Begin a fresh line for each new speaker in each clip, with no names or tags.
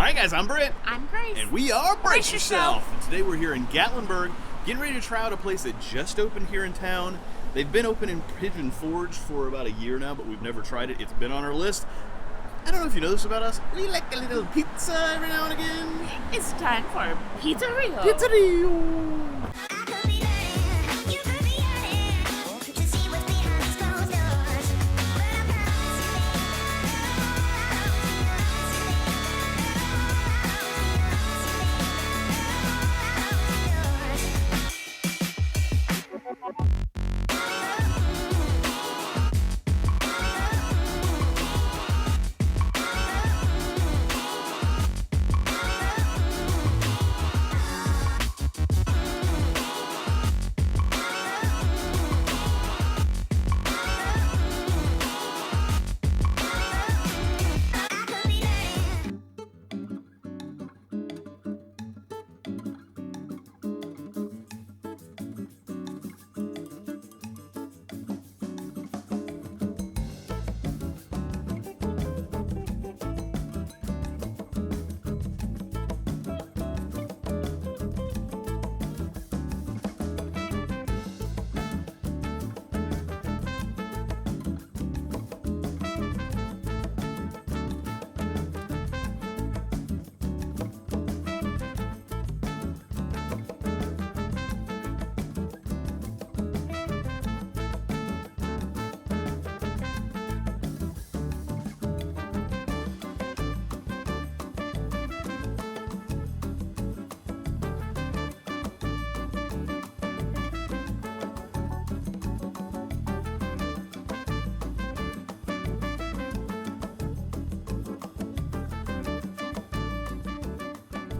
Alright guys, I'm Brent.
I'm Grace.
And we are Brace Yourself. And today we're here in Gatlinburg, getting ready to try out a place that just opened here in town. They've been open in Pigeon Forge for about a year now, but we've never tried it. It's been on our list. I don't know if you know this about us. We like a little pizza every now and again.
It's time for Pizza RIO.
Pizza RIO.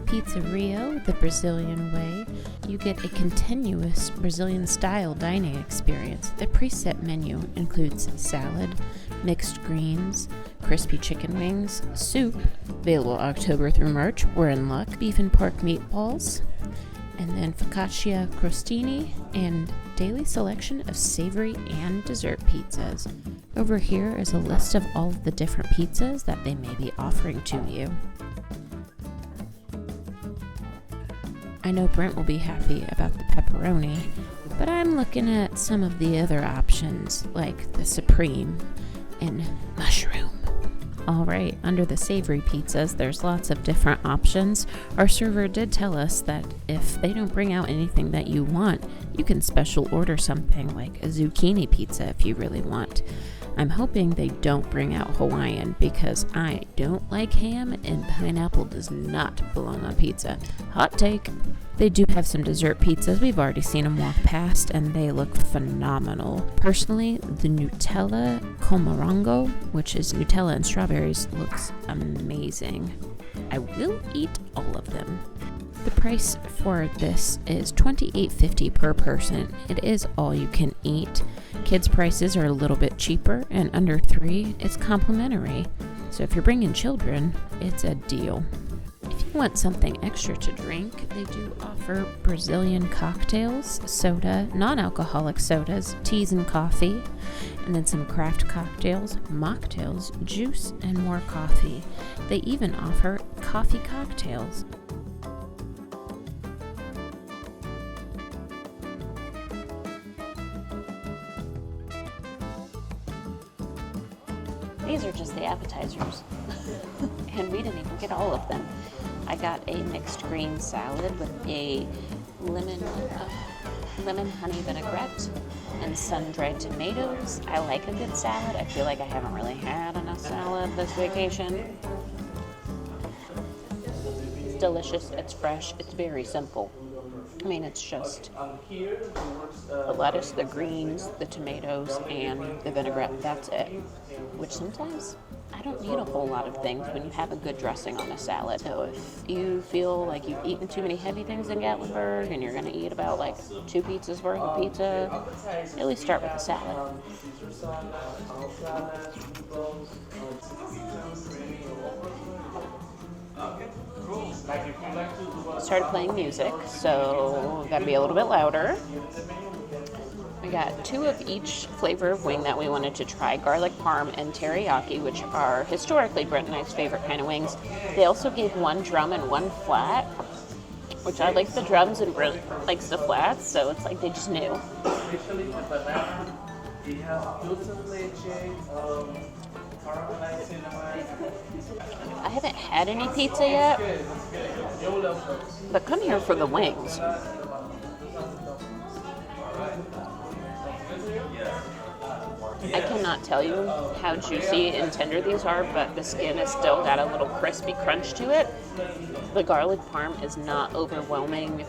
Pizza RIO, the Brazilian way. You get a continuous Brazilian-style dining experience. The preset menu includes salad, mixed greens, crispy chicken wings, soup, available October through March, we're in luck, beef and pork meatballs, and then focaccia crostini, and daily selection of savory and dessert pizzas. Over here is a list of all of the different pizzas that they may be offering to you. I know Brent will be happy about the pepperoni, but I'm looking at some of the other options, like the supreme and mushroom. Alright, under the savory pizzas, there's lots of different options. Our server did tell us that if they don't bring out anything that you want, you can special order something like a zucchini pizza if you really want. I'm hoping they don't bring out Hawaiian because I don't like ham and pineapple does not belong on pizza. Hot take. They do have some dessert pizzas. We've already seen them walk past and they look phenomenal. Personally, the Nutella Comorango, which is Nutella and strawberries, looks amazing. I will eat all of them. The price for this is $28.50 per person. It is all you can eat. Kids' prices are a little bit cheaper, and under 3, it's complimentary. So if you're bringing children, it's a deal. If you want something extra to drink, they do offer Brazilian cocktails, soda, non-alcoholic sodas, teas and coffee, and then some craft cocktails, mocktails, juice, and more coffee. They even offer coffee cocktails.
These are just the appetizers, and we didn't even get all of them. I got a mixed green salad with a lemon honey vinaigrette and sun-dried tomatoes. I like a good salad. I feel like I haven't really had enough salad this vacation. It's delicious, it's fresh, it's very simple. I mean, it's just the lettuce, the greens, the tomatoes, and the vinaigrette. That's it. Which sometimes I don't need a whole lot of things when you have a good dressing on a salad. So if you feel like you've eaten too many heavy things in Gatlinburg and you're going to eat about like 2 pizzas worth of pizza, at least start with the salad. Started playing music, so gotta be a little bit louder. I got 2 of each flavor of wing that we wanted to try, garlic parm and teriyaki, which are historically Brent and I's favorite kind of wings. They also gave 1 drum and 1 flat, which I like the drums and Brent likes the flats, so it's like they just knew. I haven't had any pizza yet, but come here for the wings. I cannot tell you how juicy and tender these are, but the skin has still got a little crispy crunch to it. The garlic parm is not overwhelming.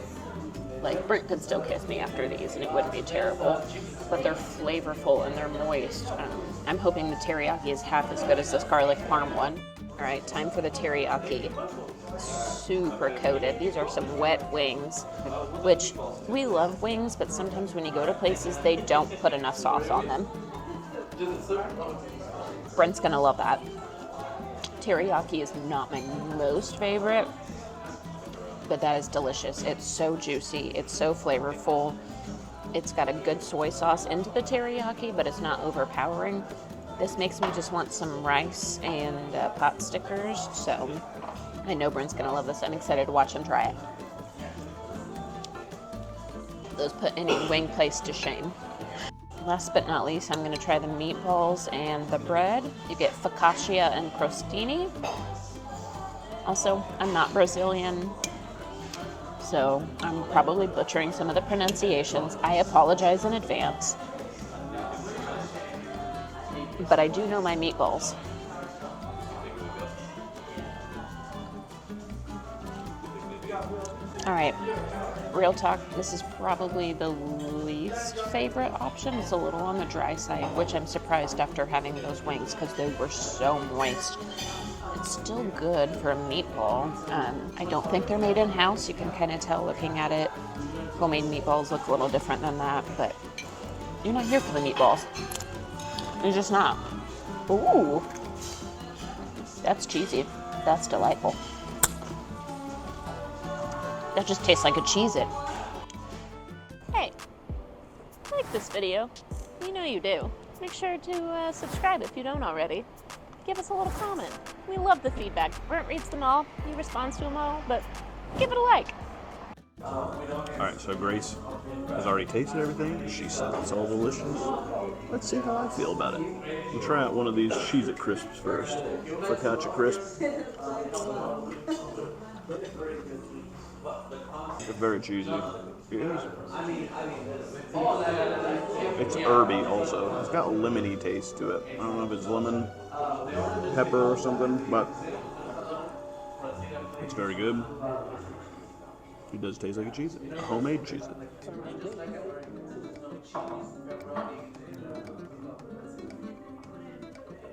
Like, Brent could still kiss me after these and it wouldn't be terrible, but they're flavorful and they're moist. I'm hoping the teriyaki is half as good as this garlic parm one. All right, time for the teriyaki. Super coated. These are some wet wings, which we love wings, but sometimes when you go to places, they don't put enough sauce on them. Brent's gonna love that. Teriyaki is not my most favorite, but that is delicious. It's so juicy. It's so flavorful. It's got a good soy sauce into the teriyaki, but it's not overpowering. This makes me just want some rice and pot stickers, so I know Brent's gonna love this. I'm excited to watch him try it. Those put any wing place to shame. Last but not least, I'm gonna try the meatballs and the bread. You get focaccia and crostini. Also, I'm not Brazilian, so I'm probably butchering some of the pronunciations. I apologize in advance. But I do know my meatballs. All right, real talk, this is probably the least favorite option. It's a little on the dry side, which I'm surprised after having those wings because they were so moist. It's still good for a meatball. I don't think they're made in-house. You can kind of tell looking at it. Homemade meatballs look a little different than that, but you're not here for the meatballs. You're just not. Ooh, that's cheesy. That's delightful. That just tastes like a Cheez-It. Hey, like this video. You know you do. Make sure to subscribe if you don't already. Give us a little comment. We love the feedback. Brent reads them all. He responds to them all, but give it a like.
Alright, so Grace has already tasted everything. She said it's all delicious. Let's see how I feel about it. We'll try out one of these Cheez-It crisps first. Focaccia crisp. It's very cheesy. It is. It's herby also. It's got a lemony taste to it. I don't know if it's lemon, pepper or something, but it's very good. It does taste like a Cheez-It, a homemade Cheez-It.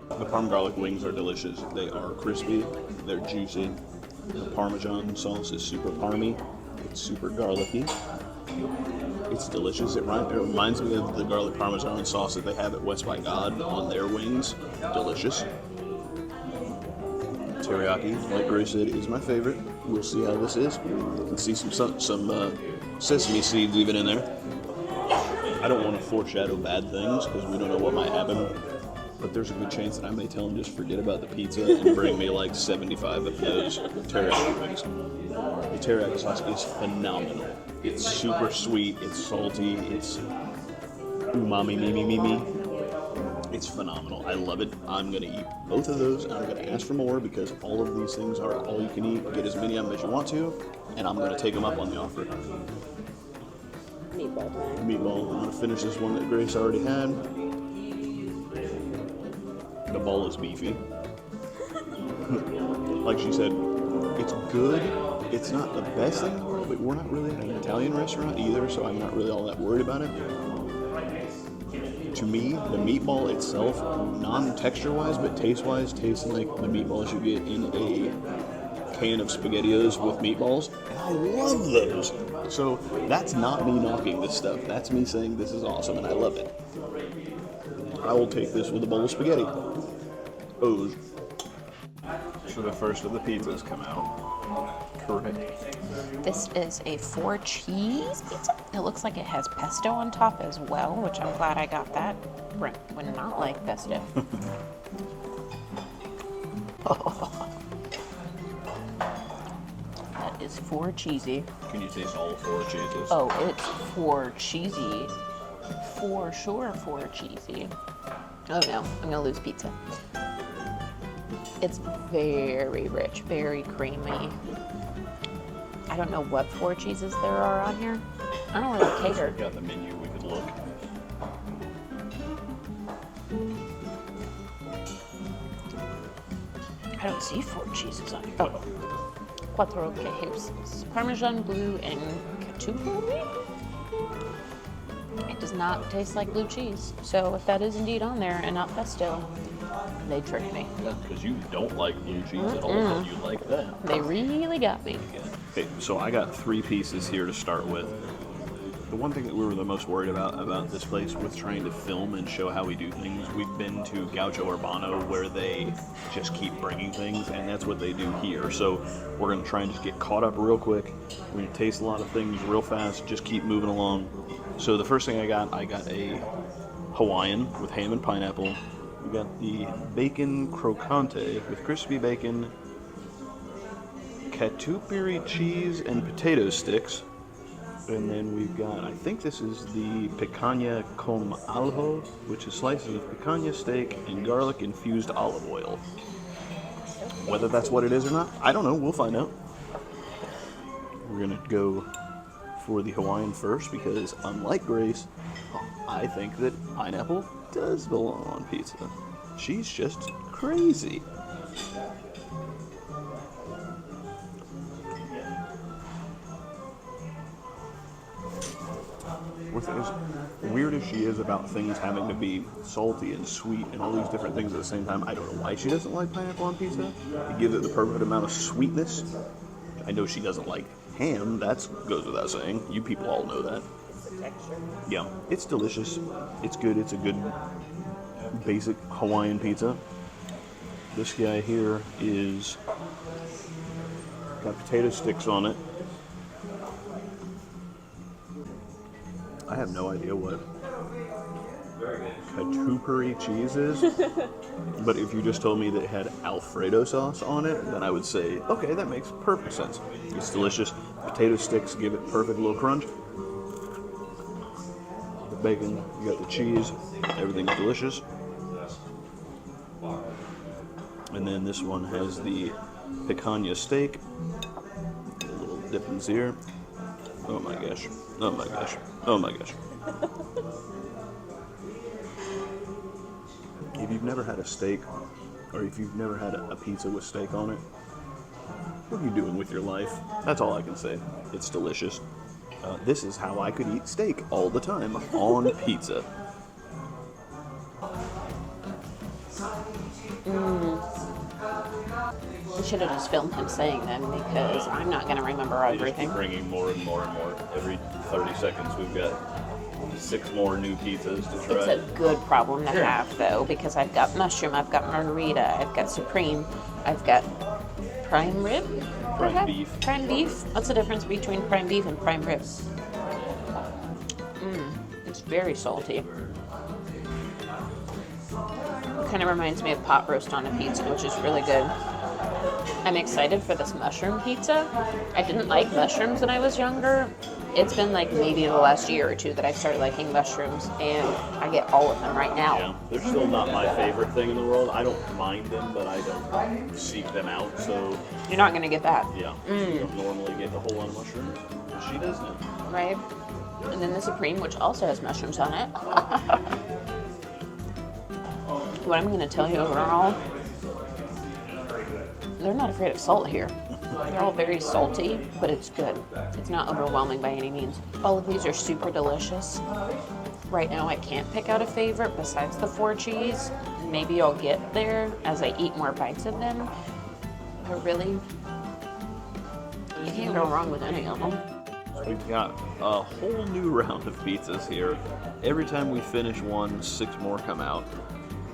The parm garlic wings are delicious. They are crispy, they're juicy. The Parmesan sauce is super parmy. It's super garlicky. It's delicious. It reminds me of the garlic Parmesan sauce that they have at West by God on their wings. Delicious. Teriyaki, like Grace said, is my favorite. We'll see how this is. You can see some sesame seeds even in there. I don't want to foreshadow bad things because we don't know what might happen. But there's a good chance that I may tell him just forget about the pizza and bring me like 75 of those teriyaki wings. The teriyaki sauce is phenomenal. It's super sweet, it's salty, it's umami, me. It's phenomenal. I love it. I'm going to eat both of those, and I'm going to ask for more because all of these things are all you can eat. Get as many of them as you want to, and I'm going to take them up on the offer.
Meatball time.
Meatball. I'm going to finish this one that Grace already had. The ball is beefy. Like she said, it's good. It's not the best thing in the world, but we're not really at an Italian restaurant either, so I'm not really all that worried about it. To me, the meatball itself, non-texture-wise, but taste-wise, tastes like the meatballs you get in a can of SpaghettiOs with meatballs. And I love those. So that's not me knocking this stuff. That's me saying this is awesome and I love it. I will take this with a bowl of spaghetti. O's. So the first of the pizzas come out. Correct.
This is a 4 cheese pizza. It looks like it has pesto on top as well, which I'm glad I got that. Brent would not like pesto. That is 4 cheesy.
Can you taste all 4 cheeses?
Oh, it's 4 cheesy. For sure 4 cheesy. Oh no, I'm gonna lose pizza. It's very rich, very creamy. I don't know what 4 cheeses there are on here. I don't really cater.
We've got the menu, we could look.
I don't see 4 cheeses on here. Oh. Quattro quejos. Parmesan blue and catupiry? It does not taste like blue cheese. So if that is indeed on there and not pesto, they tricked me.
Yeah, because you don't like blue cheese at all, but you like that.
They really got me.
Okay, so I got 3 pieces here to start with. The one thing that we were the most worried about this place with trying to film and show how we do things, we've been to Gaucho Urbano where they just keep bringing things, and that's what they do here. So we're going to try and just get caught up real quick. We're going to taste a lot of things real fast, just keep moving along. So the first thing I got a Hawaiian with ham and pineapple. We got the bacon crocante with crispy bacon, catupiry cheese, and potato sticks. And then we've got, I think this is the picanha con alho, which is slices of picanha steak and garlic infused olive oil. Whether that's what it is or not, I don't know. We'll find out. We're going to go for the Hawaiian first because, unlike Grace, I think that pineapple does belong on pizza. She's just crazy. With as weird as she is about things having to be salty and sweet and all these different things at the same time, I don't know why she doesn't like pineapple on pizza. It gives it the perfect amount of sweetness. I know she doesn't like ham. That goes without saying. You people all know that. Yeah, it's delicious. It's good. It's a good basic Hawaiian pizza. This guy here is got potato sticks on it. I have no idea what catupiry cheese is, but if you just told me that it had Alfredo sauce on it, then I would say, okay, that makes perfect sense. It's delicious. Potato sticks give it perfect little crunch. The bacon, you got the cheese, everything's delicious. And then this one has the picanha steak, a little dippins here. Oh my gosh. Oh my gosh. Oh my gosh. If you've never had a steak, or if you've never had a pizza with steak on it, what are you doing with your life? That's all I can say. It's delicious. This is how I could eat steak all the time, on pizza.
We should have just filmed him saying them because I'm not going to remember everything.
They just keep bringing more and more and more. Every 30 seconds we've got 6 more new pizzas to try.
It's a good problem to have, though, because I've got mushroom, I've got margarita, I've got supreme, I've got prime rib?
Prime beef.
Prime beef? What's the difference between prime beef and prime rib? It's very salty. It kind of reminds me of pot roast on a pizza, which is really good. I'm excited for this mushroom pizza. I didn't like mushrooms when I was younger. It's been like maybe the last year or 2 that I started liking mushrooms, and I get all of them right now.
Yeah, they're still not my favorite thing in the world. I don't mind them, but I don't seek them out, so...
You're not going to get that.
Yeah, you don't normally get a whole lot of mushrooms. She does now.
Right? And then the supreme, which also has mushrooms on it. What I'm going to tell you overall, they're not afraid of salt here. They're all very salty, but it's good. It's not overwhelming by any means. All of these are super delicious. Right now I can't pick out a favorite besides the 4 cheese. Maybe I'll get there as I eat more bites of them. But really, you can't go wrong with any of them.
We've got a whole new round of pizzas here. Every time we finish one, 6 more come out.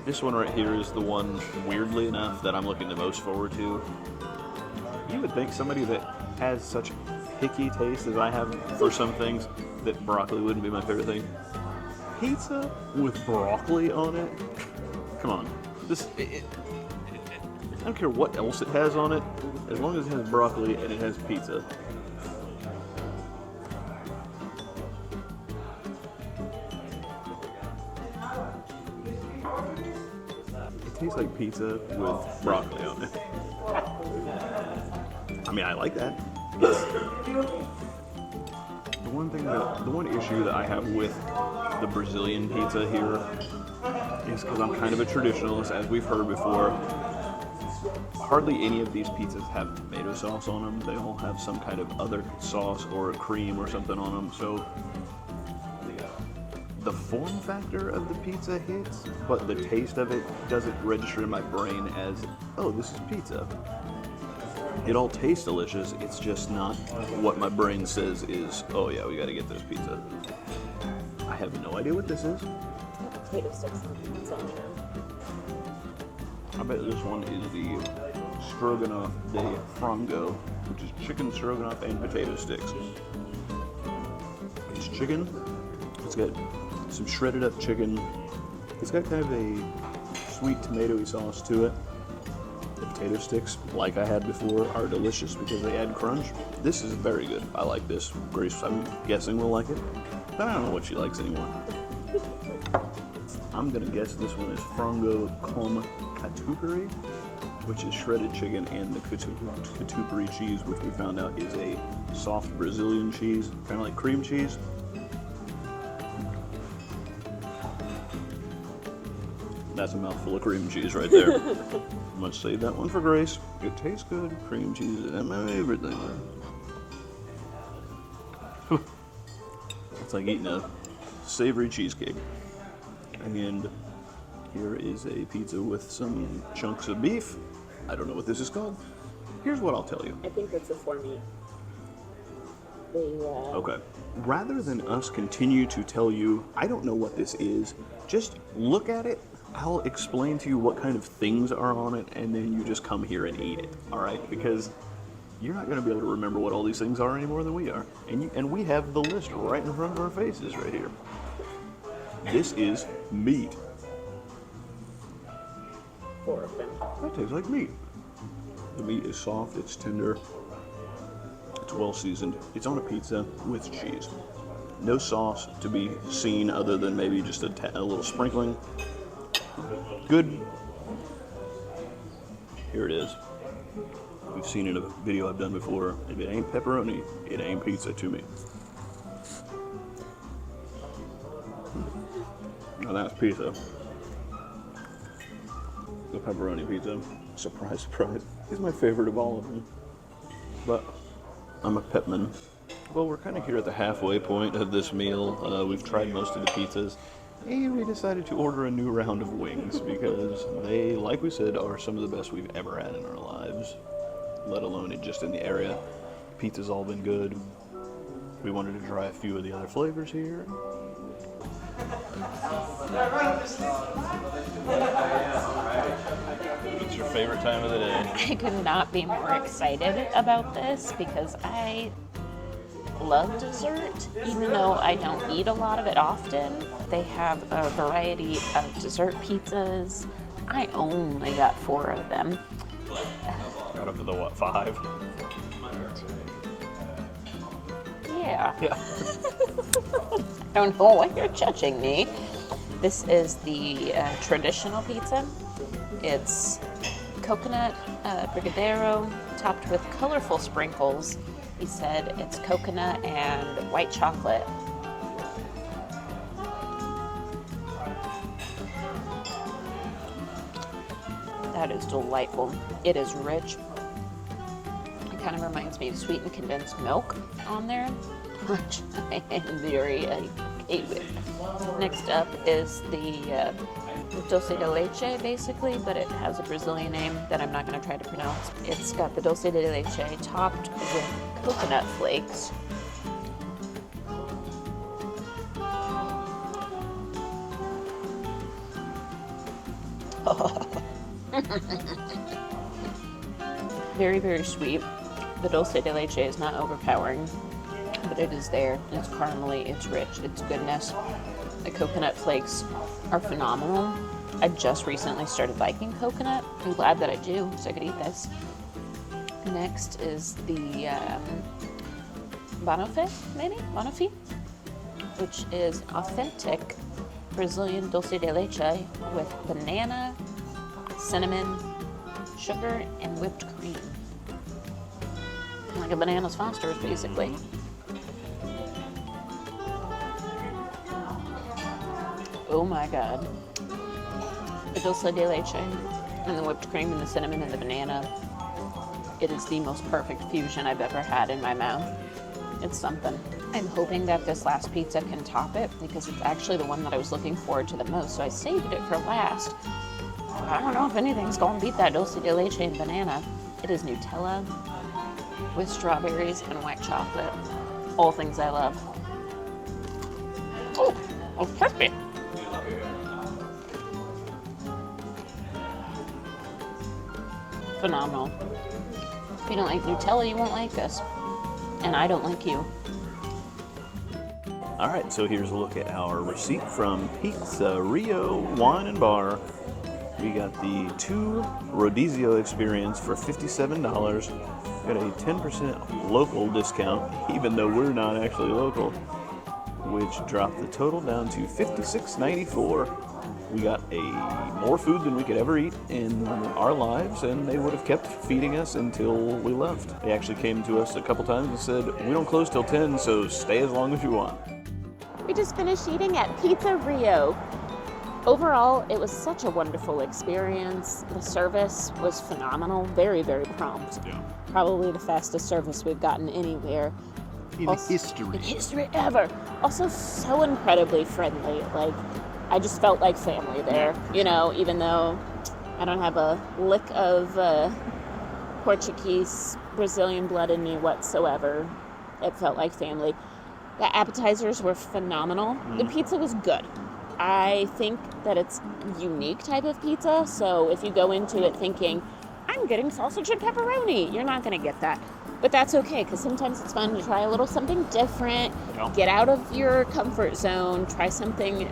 This one right here is the one, weirdly enough, that I'm looking the most forward to. You would think somebody that has such picky taste as I have for some things that broccoli wouldn't be my favorite thing. Pizza with broccoli on it? Come on. I don't care what else it has on it, as long as it has broccoli and it has pizza. It tastes like pizza with broccoli on it. I mean, I like that. The one issue that I have with the Brazilian pizza here is because I'm kind of a traditionalist, as we've heard before. Hardly any of these pizzas have tomato sauce on them. They all have some kind of other sauce or cream or something on them. So the form factor of the pizza hits, but the taste of it doesn't register in my brain as, oh, this is pizza. It all tastes delicious. It's just not what my brain says is, oh yeah, we gotta get this pizza. I have no idea what this is.
Potato sticks.
I bet this one is the Stroganoff de Frango, which is chicken stroganoff and potato sticks. It's chicken. It's got some shredded up chicken. It's got kind of a sweet tomatoey sauce to it. The potato sticks, like I had before, are delicious because they add crunch. This is very good. I like this. Grace, I'm guessing, will like it. But I don't know what she likes anymore. I'm gonna guess this one is frango com catupiry, which is shredded chicken and the catupiry cheese, which we found out is a soft Brazilian cheese, kind of like cream cheese. That's a mouthful of cream cheese right there. I'm gonna save that one for Grace. It tastes good. Cream cheese is my favorite thing. It's like eating a savory cheesecake. And here is a pizza with some chunks of beef. I don't know what this is called. Here's what I'll tell you.
I think it's a four-meat.
Okay. Rather than us continue to tell you, I don't know what this is, just look at it. I'll explain to you what kind of things are on it, and then you just come here and eat it, all right? Because you're not going to be able to remember what all these things are any more than we are. And we have the list right in front of our faces right here. This is meat.
Four of them.
That tastes like meat. The meat is soft, it's tender, it's well seasoned. It's on a pizza with cheese. No sauce to be seen other than maybe just a little sprinkling. Good. Here it is. We've seen it in a video I've done before. If it ain't pepperoni, it ain't pizza to me. Now that's pizza. The pepperoni pizza, surprise, surprise, is my favorite of all of them. But I'm a Pepman. Well, we're kind of here at the halfway point of this meal. We've tried most of the pizzas. And we decided to order a new round of wings because they, like we said, are some of the best we've ever had in our lives, let alone just in the area. Pizza's all been good. We wanted to try a few of the other flavors here. It's your favorite time of the day.
I could not be more excited about this because I love dessert, even though I don't eat a lot of it often. They have a variety of dessert pizzas. I only got 4 of them.
Out of the, 5?
Yeah. I don't know why you're judging me. This is the traditional pizza. It's coconut brigadeiro topped with colorful sprinkles. He said it's coconut and white chocolate. That is delightful. It is rich. It kind of reminds me of sweetened condensed milk on there, which I am very okay with. Next up is the dulce de leche, basically, but it has a Brazilian name that I'm not going to try to pronounce. It's got the dulce de leche topped with coconut flakes. Very, very sweet. The dulce de leche is not overpowering, but it is there. It's caramely, it's rich, it's goodness. The coconut flakes are phenomenal. I just recently started liking coconut. I'm glad that I do, so I could eat this. Next is the Banoffee, which is authentic Brazilian dulce de leche with banana, cinnamon, sugar, and whipped cream. Like a Bananas Foster's, basically. Oh my god. The dulce de leche and the whipped cream and the cinnamon and the banana. It is the most perfect fusion I've ever had in my mouth. It's something. I'm hoping that this last pizza can top it because it's actually the one that I was looking forward to the most, so I saved it for last. I don't know if anything's going to beat that dulce de leche and banana. It is Nutella with strawberries and white chocolate. All things I love. Oh, perfect. Phenomenal. If you don't like Nutella, you won't like this. And I don't like you.
All right, so here's a look at our receipt from Pizza RIO Wine and Bar. We got the 2 Rodizio experience for $57. Got a 10% local discount, even though we're not actually local, which dropped the total down to $56.94. We got more food than we could ever eat in our lives, and they would have kept feeding us until we left. They actually came to us a couple times and said, we don't close till 10, so stay as long as you want.
We just finished eating at Pizza RIO.
Overall, it was such a wonderful experience. The service was phenomenal, very, very prompt.
Yeah.
Probably the fastest service we've gotten anywhere.
In
history ever. Also so incredibly friendly. Like, I just felt like family there, you know, even though I don't have a lick of Portuguese, Brazilian blood in me whatsoever. It felt like family. The appetizers were phenomenal. The pizza was good. I think that it's a unique type of pizza, so if you go into it thinking, I'm getting sausage and pepperoni, you're not going to get that. But that's okay, because sometimes it's fun to try a little something different, get out of your comfort zone, try something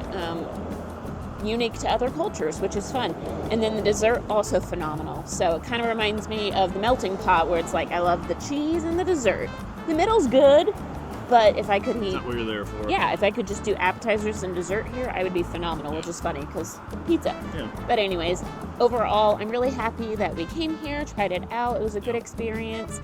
unique to other cultures, which is fun. And then the dessert, also phenomenal. So it kind of reminds me of the melting pot, where it's like, I love the cheese and the dessert. The middle's good, but if I could eat...
That's what you're there for.
Yeah, if I could just do appetizers and dessert here, I would be phenomenal, which is funny, because pizza.
Yeah.
But anyways, overall, I'm really happy that we came here, tried it out. It was a good experience.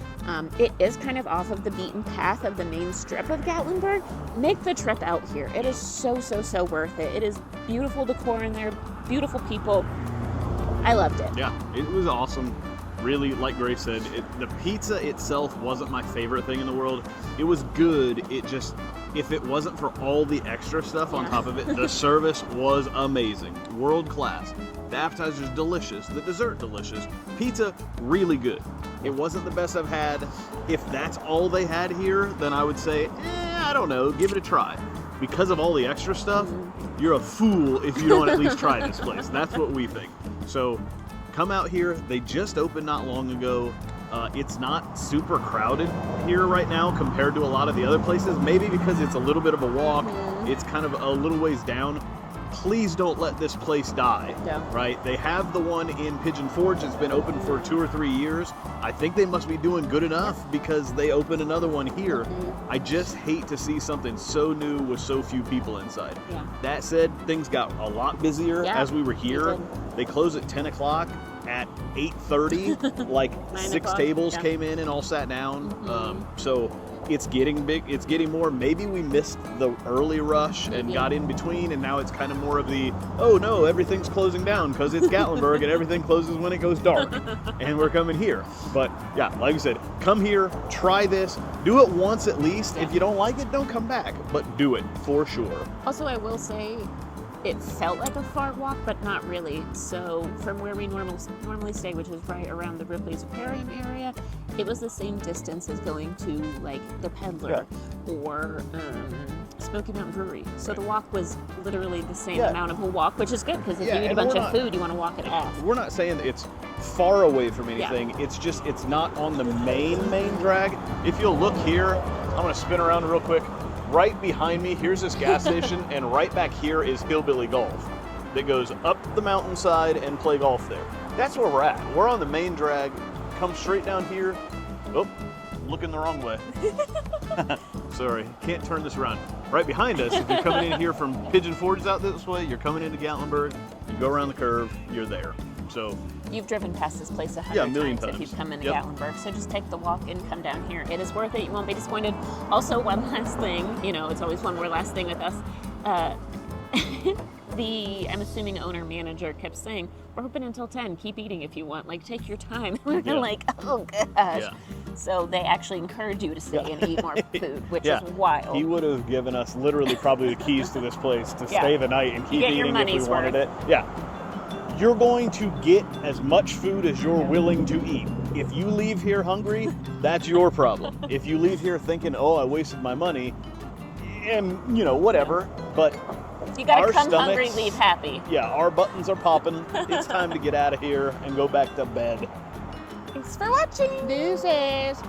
It is kind of off of the beaten path of the main strip of Gatlinburg. Make the trip out here. It is so, so, so worth it. It is beautiful decor in there, beautiful people. I loved it.
Yeah, it was awesome. Really, like Grace said, the pizza itself wasn't my favorite thing in the world. It was good. It just, if it wasn't for all the extra stuff on top of it, the service was amazing. World class. The appetizers delicious. The dessert delicious. Pizza really good. It wasn't the best I've had. If that's all they had here, then I would say, I don't know, give it a try. Because of all the extra stuff, you're a fool if you don't at least try this place. That's what we think. So come out here. They just opened not long ago. It's not super crowded here right now compared to a lot of the other places. Maybe because it's a little bit of a walk. It's kind of a little ways down. Please don't let this place die, right? They have the one in Pigeon Forge that's been open for 2 or 3 years. I think they must be doing good enough because they opened another one here. I just hate to see something so new with so few people inside. That said, things got a lot busier as we were here. They close at 10 o'clock. At 8:30, like 6 tables came in and all sat down. So it's getting big. It's getting more. Maybe we missed the early rush and got in between, and now it's kind of more of the, oh no, everything's closing down because it's Gatlinburg and everything closes when it goes dark, and we're coming here. But yeah, like I said, come here, try this, do it once at least. If you don't like it, don't come back, but do it for sure.
Also, I will say, it felt like a far walk, but not really. So from where we normally stay, which is right around the Ripley's Aquarium area, it was the same distance as going to like the Peddler or Smoky Mountain Brewery. So the walk was literally the same amount of a walk, which is good because if you eat a bunch of food, you want to walk it off.
We're not saying that it's far away from anything. It's not on the main drag. If you'll look here, I'm gonna spin around real quick. Right behind me, here's this gas station, and right back here is Hillbilly Golf that goes up the mountainside and play golf there. That's where we're at. We're on the main drag. Come straight down here. Oh, looking the wrong way. Sorry, can't turn this around. Right behind us, if you're coming in here from Pigeon Forge out this way, you're coming into Gatlinburg, you go around the curve, you're there. So
You've driven past this place 100
million
times if
times.
you've come into
Yep.
Gatlinburg, so just take the walk and come down here. It is worth it. You won't be disappointed. Also, one last thing, it's always one more last thing with us. I'm assuming owner-manager kept saying, we're open until 10, keep eating if you want, like take your time. We're like, oh gosh.
Yeah.
So they actually encourage you to stay and eat more food, which is wild.
He would have given us literally probably the keys to this place to stay the night and keep
get your
eating if we
money's
wanted
worth.
it. Yeah. You're going to get as much food as you're willing to eat. If you leave here hungry, that's your problem. If you leave here thinking, oh, I wasted my money, and whatever, but
You gotta
our
come hungry,
stomachs-
leave happy.
yeah, our buttons are popping. It's time to get out of here and go back to bed.
Thanks for watching.
Deuces.